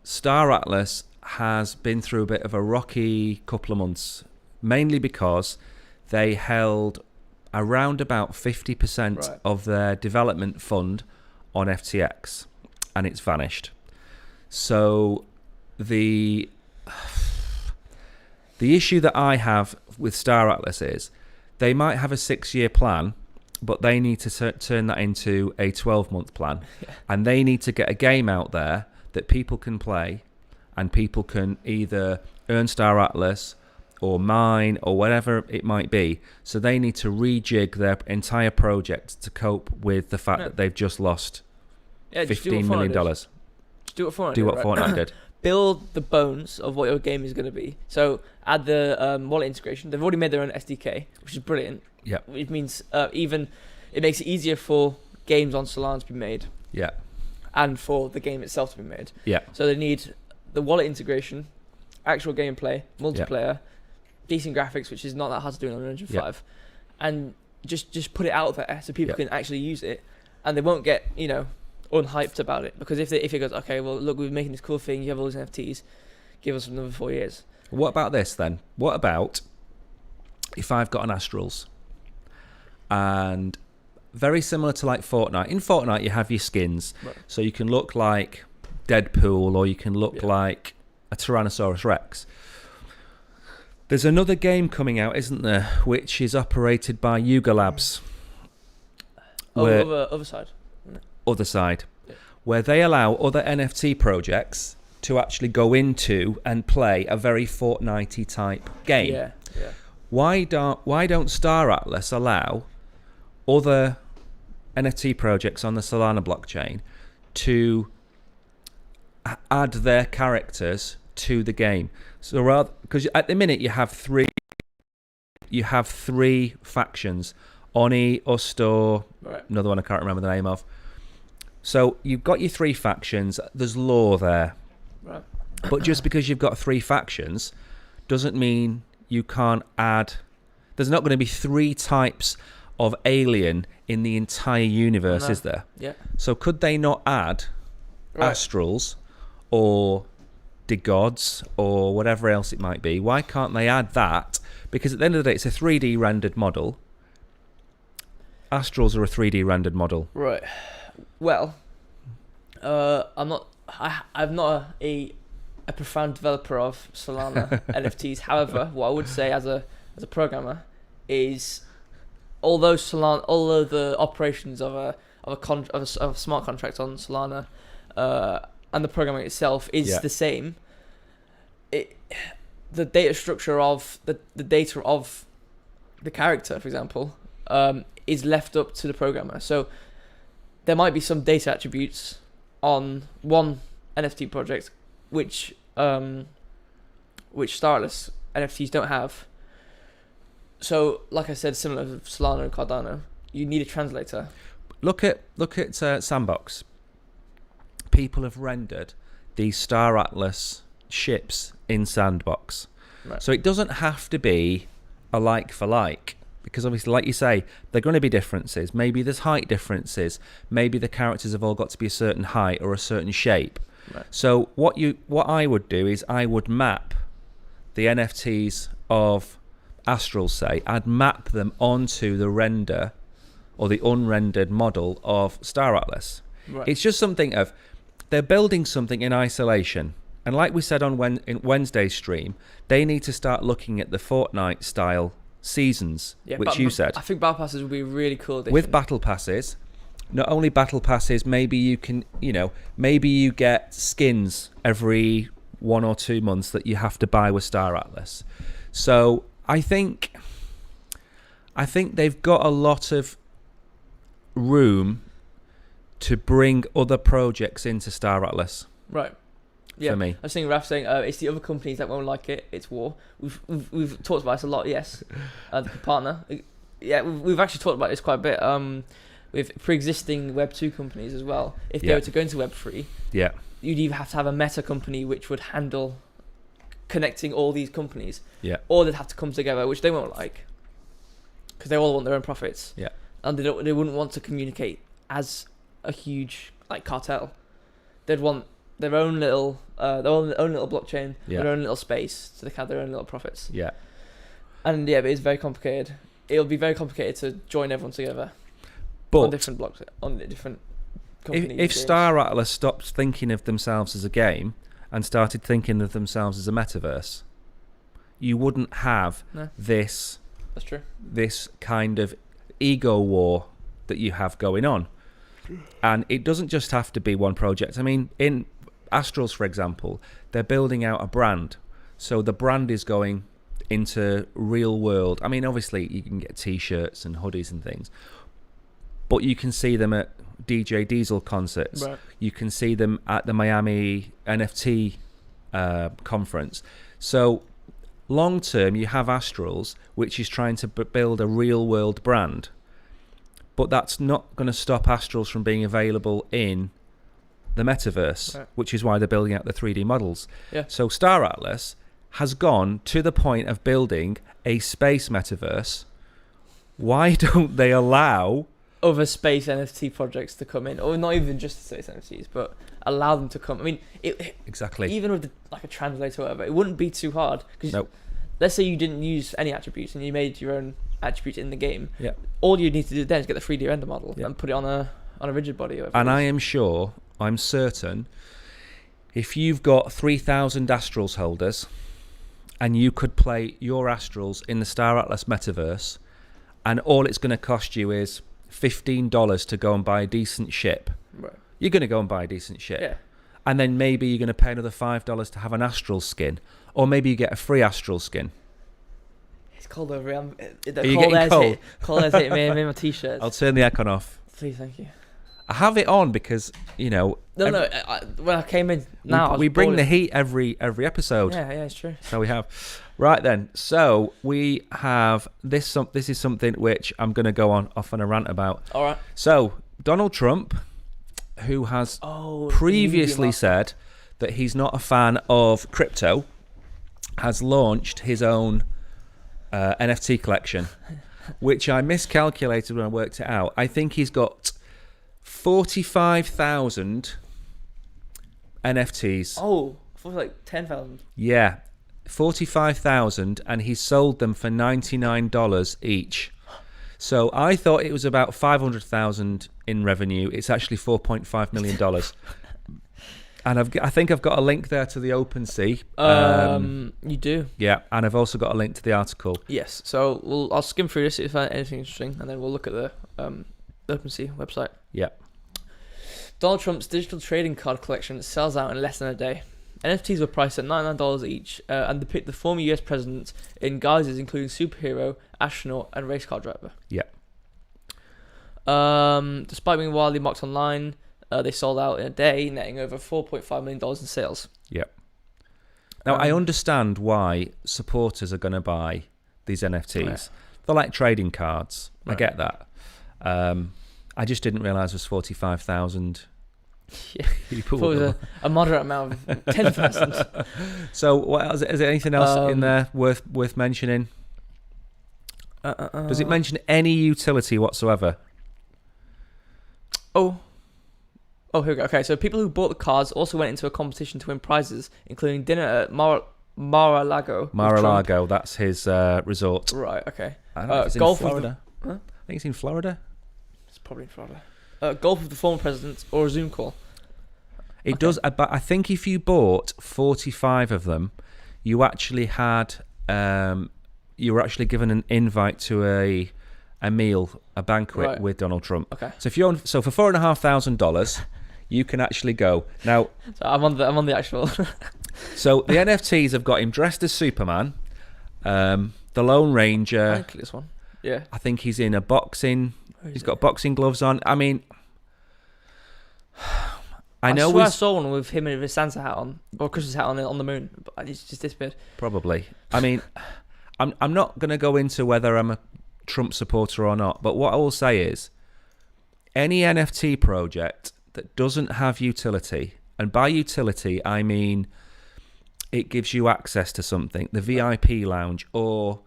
Star Atlas has been through a bit of a rocky couple of months, mainly because they held around about 50% Right. of their development fund on FTX, and it's vanished. So the issue that I have with Star Atlas is they might have a 6-year plan, but they need to turn that into a 12-month plan. Yeah. And they need to get a game out there that people can play, and people can either earn Star Atlas or mine or whatever it might be. So they need to rejig their entire project to cope with the fact that they've just lost $15 million. Just do what Fortnite Do did, what right? Fortnite did. Build the bones of what your game is going to be. So add the wallet integration. They've already made their own SDK, which is brilliant. Yeah. It means it makes it easier for games on Solana to be made Yeah. and for the game itself to be made. Yeah. So they need the wallet integration, actual gameplay, multiplayer, decent graphics, which is not that hard to do in Unreal Engine 5, and just put it out there so people can actually use it, and they won't get unhyped about it, because if it goes, okay, well look, we're making this cool thing, you have all these NFTs, give us another 4 years. What about this then? What about if I've got an Astrals, and very similar to like Fortnite. In Fortnite, you have your skins, Right. so you can look like Deadpool or you can look like a Tyrannosaurus Rex. There's another game coming out, isn't there, which is operated by Yuga Labs. Other side. Other side. Yeah. Where they allow other NFT projects to actually go into and play a very Fortnite-y type game. Yeah. Why don't Star Atlas allow other NFT projects on the Solana blockchain to add their characters to the game? So rather, because at the minute you have three factions: Oni, Ustor, Right. another one I can't remember the name of. So you've got your three factions. There's lore there, Right. but just because you've got three factions doesn't mean you can't add. There's not going to be 3 types of alien in the entire universe, No. is there? Yeah. So could they not add Right. Astrals or Digods or whatever else it might be? Why can't they add that? Because at the end of the day, it's a 3D rendered model. Astrals are a 3D rendered model. Right. Well, I'm not a profound developer of Solana NFTs. However, what I would say as a programmer is, although the operations of a smart contract on Solana and the programming itself is the same, the data structure of the data of the character, for example, is left up to the programmer. So there might be some data attributes on one NFT project which Starless NFTs don't have, So, like I said, similar to Solana and Cardano, you need a translator. Look at Sandbox. People have rendered these Star Atlas ships in Sandbox. Right. So it doesn't have to be a like for like, because obviously, like you say, there are going to be differences. Maybe there's height differences. Maybe the characters have all got to be a certain height or a certain shape. Right. So what I would do is I would map the NFTs of Astral, say, I'd map them onto the render or the unrendered model of Star Atlas. Right. It's just something of, they're building something in isolation. And like we said on in Wednesday's stream, they need to start looking at the Fortnite style seasons, which you said. I think battle passes would be a really cool addition. With battle passes, not only battle passes, maybe you can, maybe you get skins every 1 or 2 months that you have to buy with Star Atlas. So I think they've got a lot of room to bring other projects into Star Atlas. Right. Yeah. For me. I was thinking Raf saying it's the other companies that won't like it. It's war. We've talked about this a lot. Yes. The partner. Yeah, we've actually talked about this quite a bit. With pre-existing Web 2 companies as well. If they were to go into Web 3, you'd either have to have a meta company which would handle connecting all these companies, or they'd have to come together, which they won't like, because they all want their own profits. Yeah. And they wouldn't want to communicate as a huge cartel. They'd want their own little blockchain, their own little space, so they can have their own little profits. Yeah. And but it's very complicated. It'll be very complicated to join everyone together. But on different blocks, on the different companies. If Star Atlas stopped thinking of themselves as a game and started thinking of themselves as a metaverse, you wouldn't have this. That's true. This kind of ego war that you have going on. And it doesn't just have to be one project. I mean, in Astrals, for example, they're building out a brand. So the brand is going into real world. I mean, obviously, you can get T-shirts and hoodies and things. But you can see them at DJ Diesel concerts. Right. You can see them at the Miami NFT conference. So long term, you have Astrals, which is trying to build a real world brand. But that's not going to stop Astrals from being available in the metaverse, which is why they're building out the 3D models. Yeah. So Star Atlas has gone to the point of building a space metaverse. Why don't they allow other space NFT projects to come in, or not even just the space NFTs, but allow them to come? I mean, exactly. Even with a translator or whatever, it wouldn't be too hard. Because let's say you didn't use any attributes and you made your own attribute in the game. Yeah. All you need to do then is get the 3D render model and put it on a rigid body. Or and I'm certain, if you've got 3,000 Astrals holders, and you could play your Astrals in the Star Atlas metaverse, and all it's going to cost you is $15 to go and buy a decent ship. Right. You're going to go and buy a decent ship. Yeah. And then maybe you're going to pay another $5 to have an Astral skin. Or maybe you get a free Astral skin. It's cold over here. Are you getting cold? Cold air's hitting me in my t-shirts. I'll turn the aircon off. Please, thank you. I have it on because, No, when I came in, we bring the heat every episode. Yeah, it's true. So we have. Right then, so we have this. This is something which I'm going to go off on a rant about. All right. So Donald Trump, who has previously said that he's not a fan of crypto, has launched his own NFT collection, which I miscalculated when I worked it out. I think he's got 45,000 NFTs. Oh, I thought it was like 10,000. Yeah. 45,000, and he sold them for $99 each. So I thought it was about 500,000 in revenue. It's actually $4.5 million. And I think I've got a link there to the OpenSea. You do? Yeah, and I've also got a link to the article. Yes. So I'll skim through this if I find anything interesting, and then we'll look at the OpenSea website. Yeah. Donald Trump's digital trading card collection sells out in less than a day. NFTs were priced at $99 each and depict the former US president in guises including superhero, astronaut, and race car driver. Yeah. Despite being wildly mocked online, they sold out in a day, netting over $4.5 million in sales. Yeah. Now, I understand why supporters are going to buy these NFTs. they're like trading cards. I Right. get that. I just didn't realise there's 45,000 Yeah. people. Thought it was a moderate amount of 10%. So what else? Is there anything else in Um, there worth mentioning? Does it mention any utility whatsoever? Oh, here we go. Okay, so people who bought the cards also went into a competition to win prizes, including dinner at Mar-a-Lago. with Mar-a-Lago, that's his resort. Trump. Right. Okay. I don't know if it's golf in with Florida. Huh? I think it's in Florida. It's probably in Florida. Golf with the former president or a Zoom call. It Okay. does, but I think if you bought 45 of them, you actually had, you were actually given an invite to a meal, a banquet Right. with Donald Trump. Okay. So if you're so for $4,500, you can actually go now. So I'm on the actual. So the NFTs have got him dressed as Superman, the Lone I Ranger. click this one. Yeah. I think he's in a boxing. Where is He's it? got boxing gloves on. I mean, I know swear I he's saw one with him with his Santa hat on or Christmas hat on the moon, but it's just disappeared. probably. I mean, I'm not going to go into whether I'm a Trump supporter or not, but what I will say is, any NFT project that doesn't have utility, and by utility I mean it gives you access to something, the VIP lounge, or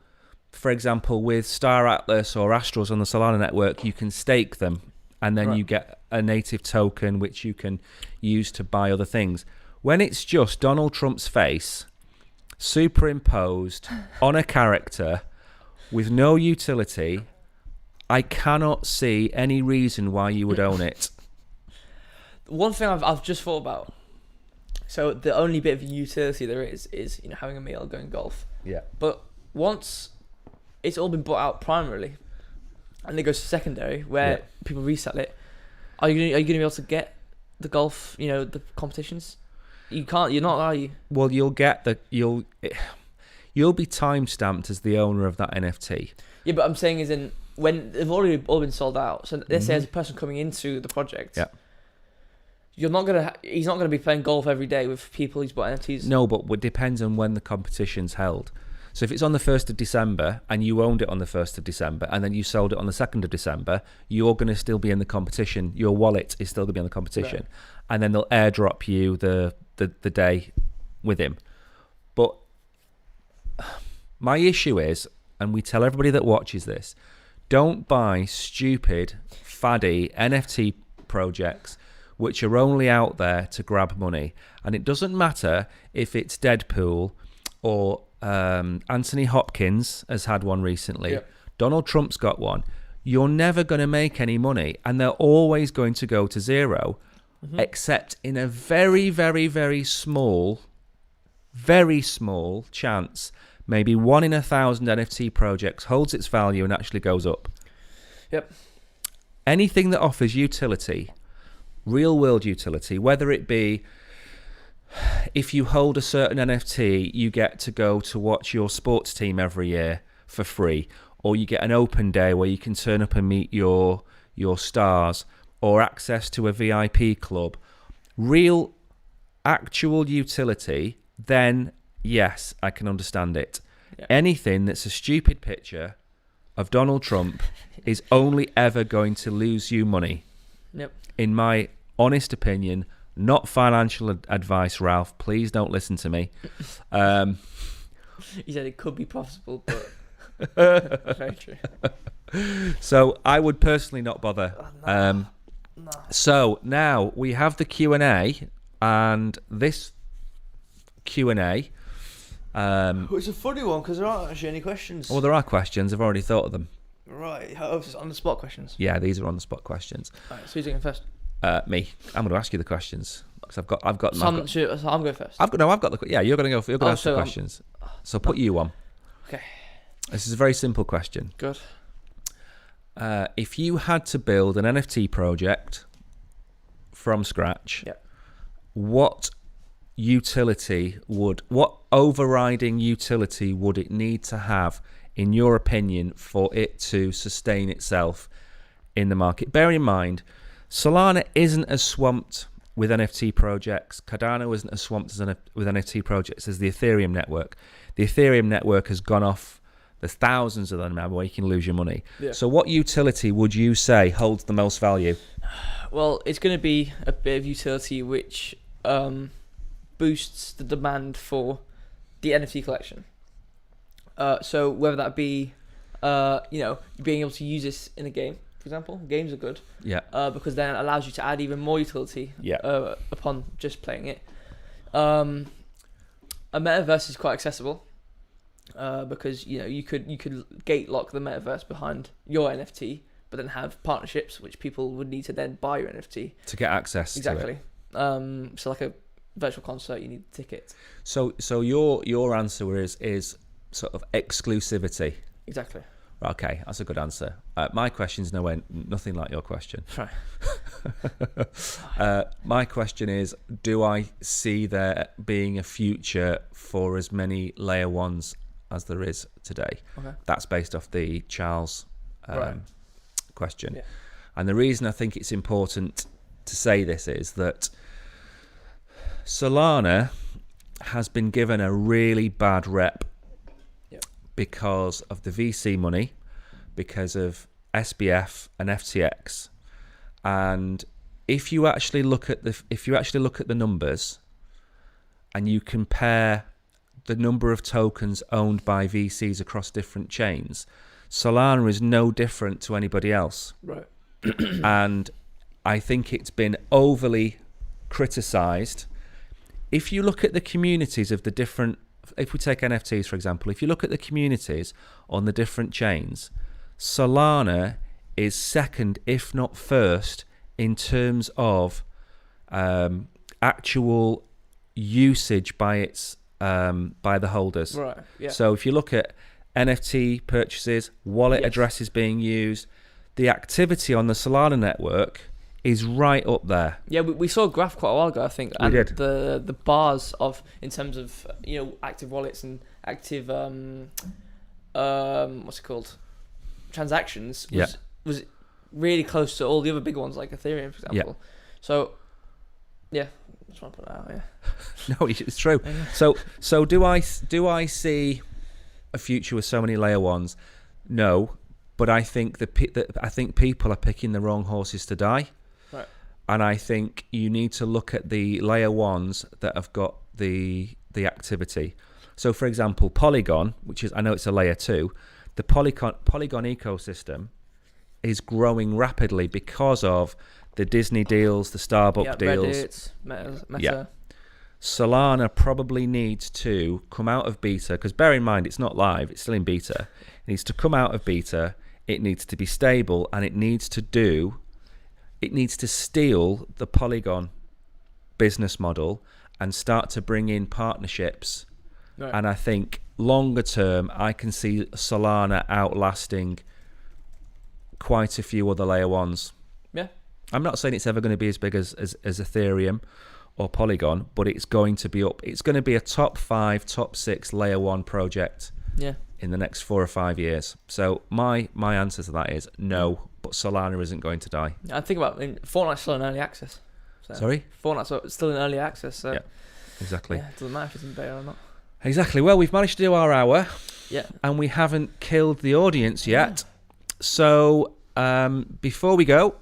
for example with Star Atlas or Astros on the Solana network, you can stake them and then Right. you get a native token which you can use to buy other things. When it's just Donald Trump's face superimposed on a character with no utility, I cannot see any reason why you would own it. One thing I've just thought about. So the only bit of utility there is having a meal, going golf. Yeah. But once it's all been bought out primarily, and it goes to secondary where Yeah. people resell it, are you gonna be able to get the golf? The competitions. You can't. You're not, are you? Well, you'll be time stamped as the owner of that NFT. Yeah, but I'm saying is in when they've already all been sold out. So let's say as a person coming into the project, Yeah. you're not gonna. He's not gonna be playing golf every day with people he's bought NFTs. No, but it depends on when the competition's held. So if it's on the 1st of December and you owned it on the 1st of December and then you sold it on the 2nd of December, you're going to still be in the competition. Your wallet is still going to be in the competition. Right. And then they'll airdrop you the day with him. But my issue is, and we tell everybody that watches this, don't buy stupid, faddy NFT projects which are only out there to grab money. And it doesn't matter if it's Deadpool or Anthony Hopkins has had one recently. Yep. Donald Trump's got one. You're never going to make any money, and they're always going to go to zero, except in a very, very, very small chance. Maybe 1 in 1,000 NFT projects holds its value and actually goes up. Yep. Anything that offers utility, real world utility, whether it be if you hold a certain NFT, you get to go to watch your sports team every year for free, or you get an open day where you can turn up and meet your stars, or access to a VIP club, real actual utility, then yes, I can understand it. Yeah. Anything that's a stupid picture of Donald Trump is only ever going to lose you money. Yep. In my honest opinion, not financial advice, Ralph. Please don't listen to me. He said it could be profitable, but very true. So I would personally not bother. No. So now we have the Q&A, and this Q&A... It's a funny one because there aren't actually any questions. well, there are questions. I've already thought of them. Right. Oh, it's on the spot questions. Yeah, these are on-the-spot questions. Right, so who's going first? Me. I'm going to ask you the questions because I've got. So I'm going first. I've got the. Yeah, you're going to go. You're going to ask the so I'm- questions. So put you on. Okay. This is a very simple question. Good. If you had to build an NFT project from scratch, Yeah. what overriding utility would it need to have, in your opinion, for it to sustain itself in the market? Bear in mind, Solana isn't as swamped with NFT projects. Cardano isn't as swamped with NFT projects as the Ethereum network. The Ethereum network has gone off There's thousands of them now where you can lose your money. Yeah. So what utility would you say holds the most value? Well, it's going to be a bit of utility which boosts the demand for the NFT collection. So whether that be, being able to use this in a game, for example. Games are good. Yeah. Because then it allows you to add even more utility. Yeah. Upon just playing it. A metaverse is quite accessible. Because you could gate lock the metaverse behind your NFT, but then have partnerships which people would need to then buy your NFT to get access. exactly. To it. So like a virtual concert, you need a ticket. So your answer is sort of exclusivity. Exactly. Okay, that's a good answer. My question's nothing like your question. Right. My question is, do I see there being a future for as many layer ones as there is today? Okay. That's based off the Charles question. Yeah. And the reason I think it's important to say this is that Solana has been given a really bad rep because of the VC money, because of SBF and FTX. And if you actually look at the numbers and you compare the number of tokens owned by VCs across different chains, Solana is no different to anybody else. Right. And I think it's been overly criticized. If you look at the communities of the different, if we take NFTs for example, if you look at the communities on the different chains, Solana is second, if not first, in terms of actual usage by its by the holders. Right. Yeah. So if you look at NFT purchases, wallet addresses being used, the activity on the Solana network is right up there. Yeah, we saw a graph quite a while ago, I think. And we did. The bars of, in terms of, active wallets and active, what's it called? Transactions was really close to all the other big ones like Ethereum, for example. Yeah. So, yeah, I just want to put that out, yeah. No, it's true. So do I see a future with so many layer ones? No, but I think I think people are picking the wrong horses to die. Right. And I think you need to look at the layer ones that have got the activity. So, for example, Polygon, which is, I know it's a layer 2, the Polygon ecosystem is growing rapidly because of the Disney deals, the Starbucks deals. Reddit, Meta. Yeah. Solana probably needs to come out of beta, because bear in mind it's not live, it's still in beta. It needs to come out of beta, it needs to be stable, and it needs to steal the Polygon business model and start to bring in partnerships. Right. And I think longer term, I can see Solana outlasting quite a few other layer ones. Yeah. I'm not saying it's ever going to be as big as Ethereum or Polygon, but it's going to be up. It's going to be a top 5, top 6 layer 1 project in the next 4 or 5 years. So my answer to that is no, but Solana isn't going to die. I think about Fortnite's still in early access. So Sorry? Fortnite's still in early access. So Yeah, exactly. Yeah, it doesn't matter if it's in beta or not. Exactly. Well, we've managed to do our hour. Yeah. And we haven't killed the audience yet. So before we go,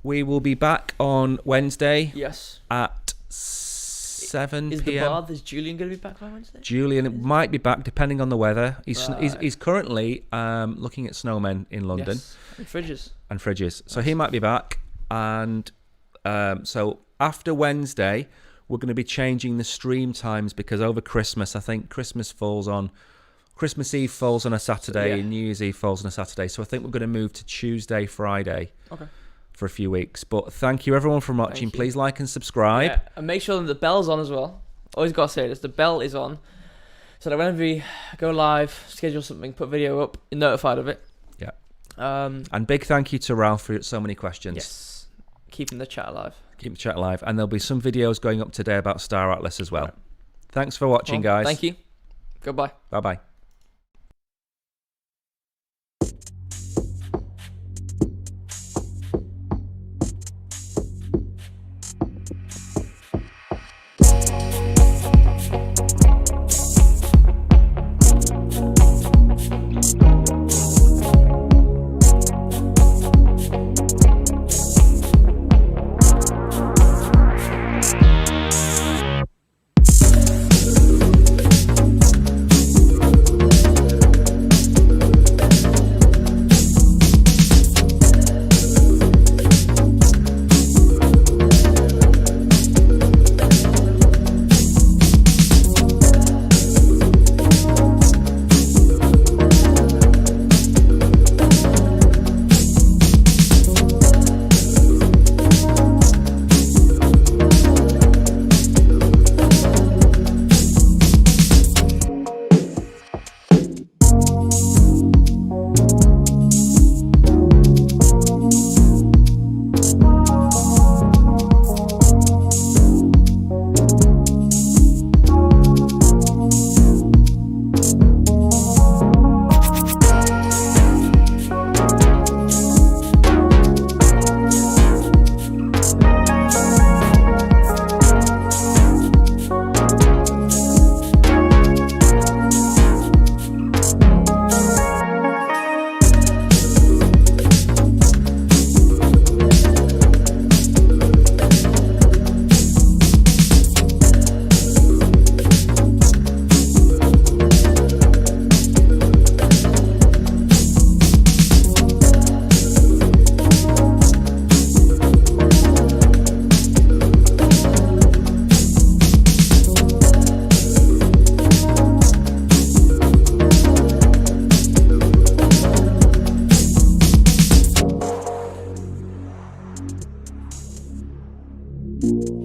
we will be back on Wednesday. Yes. At 7 Is p.m. Is Julian going to be back by Wednesday? Julian might be back depending on the weather. He's Right. he's currently looking at snowmen in London. Yes. And fridges. So he might be back. And so after Wednesday, we're going to be changing the stream times because over Christmas, I think Christmas Eve falls on a Saturday, and New Year's Eve falls on a Saturday. So I think we're going to move to Tuesday, Friday. Okay. For a few weeks. But thank you everyone for watching. Please like and subscribe. Yeah, and make sure that the bell's on as well. Always got to say this, the bell is on, so that whenever we go live, schedule something, put video up, you're notified of it. Yeah. And big thank you to Ralph for so many questions. Yes. Keeping the chat alive. Keep the chat alive. And there'll be some videos going up today about Star Atlas as well. Right. Thanks for watching, guys. Thank you. Goodbye. Bye-bye. bye.